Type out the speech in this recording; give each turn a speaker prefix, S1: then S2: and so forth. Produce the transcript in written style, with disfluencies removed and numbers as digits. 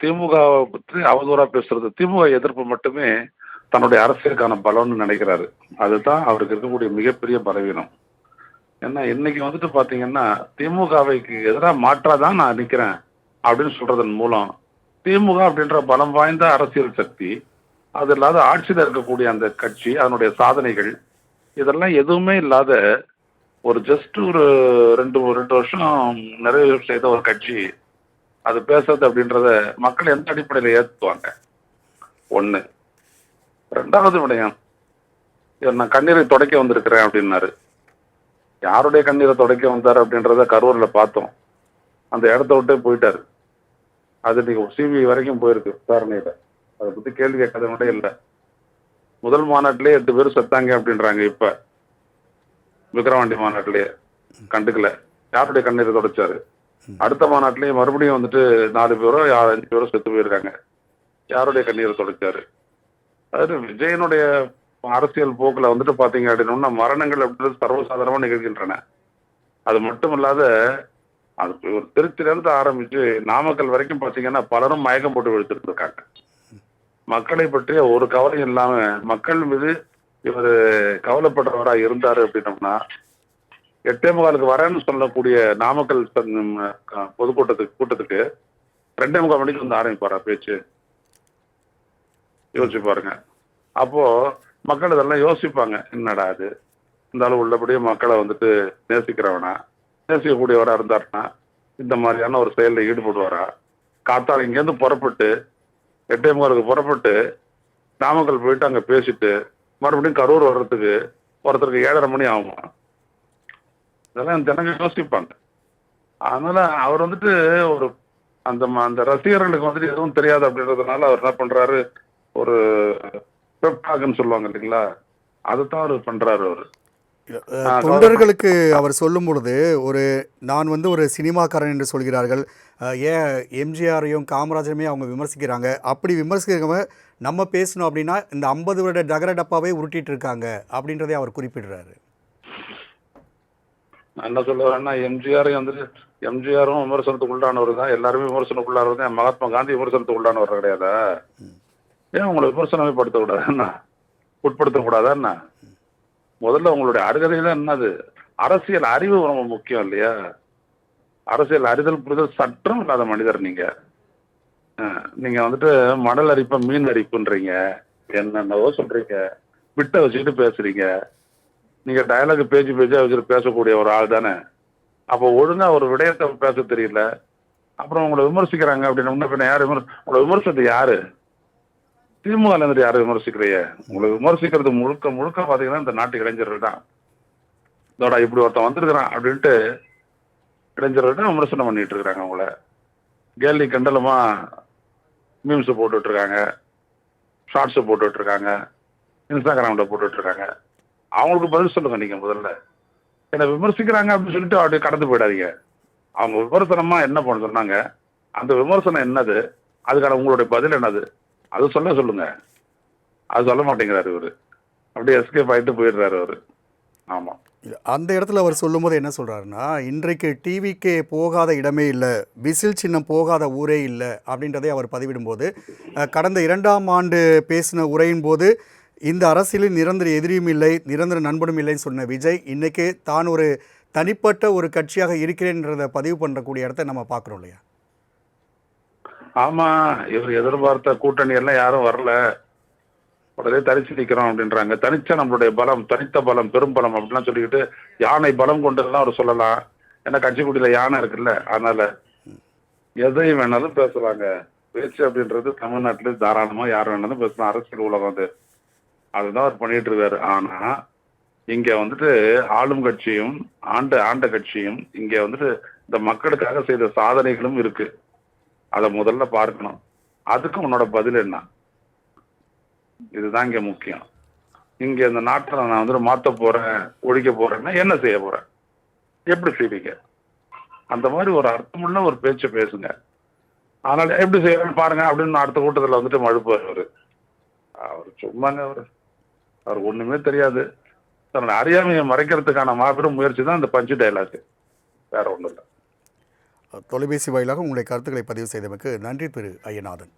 S1: திமுகவை பற்றி அவதூறா பேசுறது, திமுக எதிர்ப்பு மட்டுமே தன்னுடைய அரசியலுக்கான பலம்னு நினைக்கிறாரு. அதுதான் அவருக்கு இருக்கக்கூடிய மிகப்பெரிய பலவீனம். ஏன்னா இன்னைக்கு வந்துட்டு பாத்தீங்கன்னா திமுகவைக்கு எதிராக மாற்றாதான் நான் நிக்கிறேன் அப்படின்னு சொல்றதன் மூலம் திமுக அப்படின்ற பலம் வாய்ந்த அரசியல் சக்தி, அது இல்லாத ஆட்சியில் இருக்கக்கூடிய அந்த கட்சி, அதனுடைய சாதனைகள் இதெல்லாம் எதுவுமே இல்லாத ஒரு ஜஸ்ட் ஒரு ரெண்டு வருஷம் நிறைவு செய்த ஒரு கட்சி அது பேசுறது அப்படின்றத மக்கள் எந்த அடிப்படையில ஏத்துவாங்க? ஒண்ணு. ரெண்டாவது விடயம், இவர் நான் கண்ணீரை துடைக்க வந்திருக்கிறேன் அப்படின்னாரு. யாருடைய கண்ணீரை துடைக்க வந்தாரு அப்படின்றத கரூர்ல பார்த்தோம். அந்த இடத்த விட்டே போயிட்டாரு. அது இன்னைக்கு சிபிஐ வரைக்கும் போயிருக்கு விசாரணையில. அதை பத்தி கேள்வி கேட்காத கூட இல்லை. முதல் மாநாட்டிலே 8 பேர் செத்தாங்க அப்படின்றாங்க. இப்ப விக்கிரவாண்டி மாநாட்டிலேயே கண்டுக்கல. யாருடைய கண்ணீரை துடைச்சாரு? அடுத்த மாநாட்டிலேயே மறுபடியும் வந்துட்டு 4 பேரோ 5 பேரோ செத்து போயிருக்காங்க. யாருடைய கண்ணீரை துடைச்சாரு? அதாவது விஜயனுடைய அரசியல் போக்குல வந்துட்டு பாத்தீங்க அப்படின்னா மரணங்கள் அப்படின்றது சர்வசாதாரணமா நிகழ்கின்றன. அது மட்டும் இல்லாத அது ஒரு திருச்சியிலிருந்து ஆரம்பிச்சு நாமக்கல் வரைக்கும் பாத்தீங்கன்னா பலரும் மயக்கம் போட்டு விழுத்துட்டு இருக்காங்க. மக்களை பற்றிய ஒரு கவலையும் இல்லாம மக்கள் மீது இவர் கவலைப்படுறவரா இருந்தாரு அப்படின்னோம்னா 8:45 வரேன்னு சொல்லக்கூடிய நாமக்கல் கூட்டத்துக்கு 2:45 மணிக்கு வந்து ஆரம்பிப்பாரா பேச்சு? யோசிச்சு பாருங்க. அப்போ மக்கள் இதெல்லாம் யோசிப்பாங்க, என்னடா அது இந்த அளவு உள்ளபடியே மக்களை வந்துட்டு நேசிக்கிறவனா, நேசிக்கக்கூடியவரா இருந்தாருன்னா இந்த மாதிரியான ஒரு செயலில் ஈடுபடுவாரா? காத்தால இங்கேருந்து புறப்பட்டு 8:45 புறப்பட்டு நாமக்கல் போயிட்டு அங்க பேசிட்டு மறுபடியும் கரூர் வர்றதுக்கு ஒருத்தருக்கு 7:30 மணி ஆகுமா? இதெல்லாம் ஜனங்க யோசிப்பாங்க. அதனால அவர் வந்துட்டு ஒரு அந்த அந்த ரசிகர்களுக்கு வந்துட்டு எதுவும் தெரியாது அப்படின்றதுனால அவர் என்ன பண்றாரு, ஒரு பெப்டாக்னு சொல்லுவாங்க இல்லைங்களா, அதுதான் அவர் பண்றாரு. அவரு
S2: தொண்டர்களுக்கு அவர் சொல்லும் பொழுது நான் ஒரு சினிமாக்காரன் என்று சொல்கிறார்கள். ஏன் எம்ஜிஆரையும் காமராஜருமே அவங்க விமர்சிக்கிறாங்க. அப்படி விமர்சிக்கிறவங்க நம்ம பேசணும் அப்படின்னா இந்த 50 வருட டகர டப்பாவே உருட்டிட்டு இருக்காங்க அப்படின்றதை அவர் குறிப்பிடுறாரு.
S1: நான் என்ன சொல்ல வரேன்னா, எம்ஜிஆரும் விமர்சனத்துக்கு உள்ளானவர் தான், எல்லாருமே விமர்சனத்துக்குள்ளானவர் தான். மகாத்மா காந்தி விமர்சனத்துக்கு உள்ளானவர் கிடையாதா? ஏன் உங்களை விமர்சனமே படுத்தக்கூடாதுன்னா, உட்படுத்தக்கூடாதா? முதல்ல உங்களுடைய அருகதையில என்னது? அரசியல் அறிவு ரொம்ப முக்கியம் இல்லையா? அரசியல் அறிதல் புரிதல் சட்டம் இல்லாத மனிதர் நீங்க. நீங்க வந்துட்டு மணல் அரிப்ப மீன் அரிப்புன்றீங்க, என்னென்னவோ சொல்றீங்க, விட்ட வச்சுக்கிட்டு பேசுறீங்க. நீங்க டயலாக் பேஜா வச்சுட்டு பேசக்கூடிய ஒரு ஆள் தானே. அப்போ ஒழுங்கா ஒரு விடயத்தை பேச தெரியல, அப்புறம் உங்களை விமர்சிக்கிறாங்க அப்படின்னா யாரு உங்களை விமர்சனத்தை யாரு? திமுக இருந்துட்டு யாரும் விமர்சிக்கிறைய? உங்களை விமர்சிக்கிறது முழுக்க பாத்தீங்கன்னா இந்த நாட்டு இளைஞர்கள் தான். இதோட இப்படி ஒருத்தன் வந்திருக்கிறான் அப்படின்ட்டு இளைஞர்கள் தான் விமர்சனம் பண்ணிட்டு இருக்கிறாங்க. உங்களை கேலி கண்டலமா மீம்ஸ் போட்டுட்டு இருக்காங்க, ஷார்ட்ஸ் போட்டுட்டு இருக்காங்க, இன்ஸ்டாகிராம்ல போட்டுட்டு இருக்காங்க. அவங்களுக்கு பதில் சொல்லுங்க நீங்க முதல்ல. என்ன விமர்சிக்கிறாங்க அப்படின்னு சொல்லிட்டு அப்படியே கடந்து போயிடாதீங்க. அவங்க விமர்சனமா என்ன பண்ண சொன்னாங்க, அந்த விமர்சனம் என்னது, அதுக்கான உங்களுடைய பதில் என்னது, அது சொல்லுங்க. அது சொல்ல மாட்டேங்கிறாரு இவரு. அப்படியே எஸ்கேப் ஆகிட்டு போயிடுறாரு அவரு. ஆமா,
S2: அந்த இடத்துல அவர் சொல்லும்போது என்ன சொல்றாருன்னா, இன்றைக்கு டிவிக்கே போகாத இடமே இல்லை, விசில் சின்னம் போகாத ஊரே இல்லை அப்படின்றதை அவர் பதிவிடும்போது, கடந்த 2ஆம் ஆண்டு பேசின உரையின் போது இந்த அரசியலில் நிரந்தர எதிரியும் இல்லை, நிரந்தர நண்பனும் இல்லைன்னு சொன்ன விஜய் இன்னைக்கு தான் ஒரு தனிப்பட்ட ஒரு கட்சியாக இருக்கிறேன்றதை பதிவு பண்ணக்கூடிய இடத்த நம்ம பார்க்குறோம் இல்லையா?
S1: ஆமா, இவர் எதிர்பார்த்த கூட்டணி எல்லாம் யாரும் வரல, உடனே தனிச்சு நிக்கிறோம் அப்படின்றாங்க. தனிச்சா நம்மளுடைய பலம், தனித்த பலம், பெரும் பலம் அப்படின்லாம் சொல்லிக்கிட்டு யானை பலம் கொண்டதெல்லாம் அவர் சொல்லலாம். ஏன்னா கட்சிக்குடியில யானை இருக்குல்ல, அதனால எதையும் வேணாலும் பேசலாங்க. பேச்சு அப்படின்றது தமிழ்நாட்டில தாராளமா யார் வேணாலும் பேசலாம். அரசியல் உலகம் அதுதான் அவர் பண்ணிட்டு இருக்காரு. ஆனா இங்க வந்துட்டு ஆளும் கட்சியும் ஆண்ட கட்சியும் இங்க வந்துட்டு இந்த மக்களுக்காக செய்த சாதனைகளும் இருக்கு. அதை முதல்ல பார்க்கணும். அதுக்கு உன்னோட பதில் என்ன? இதுதான் இங்க முக்கியம். இங்க இந்த நாட்டில் நான் வந்துட்டு மாத்த போறேன், ஒழிக்க போறேன்னா என்ன செய்ய போறேன், எப்படி செய்வீங்க? அந்த மாதிரி ஒரு அர்த்தமுள்ள ஒரு பேச்சை பேசுங்க. அதனால எப்படி செய்யறேன்னு பாருங்க அப்படின்னு அடுத்த கூட்டத்துல வந்துட்டு மழுப்பார் அவரு. அவர் சும்மாங்க, அவர் ஒண்ணுமே தெரியாது. தன்னோட அறியாமையை மறைக்கிறதுக்கான மாபெரும் முயற்சி தான் இந்த பஞ்சு டைலாக், வேற ஒண்ணும் இல்லை.
S2: தொலைபேசி வாயிலாக உங்களுடைய கருத்துக்களை பதிவு செய்தமைக்கு நன்றி திரு ஐயநாதன்.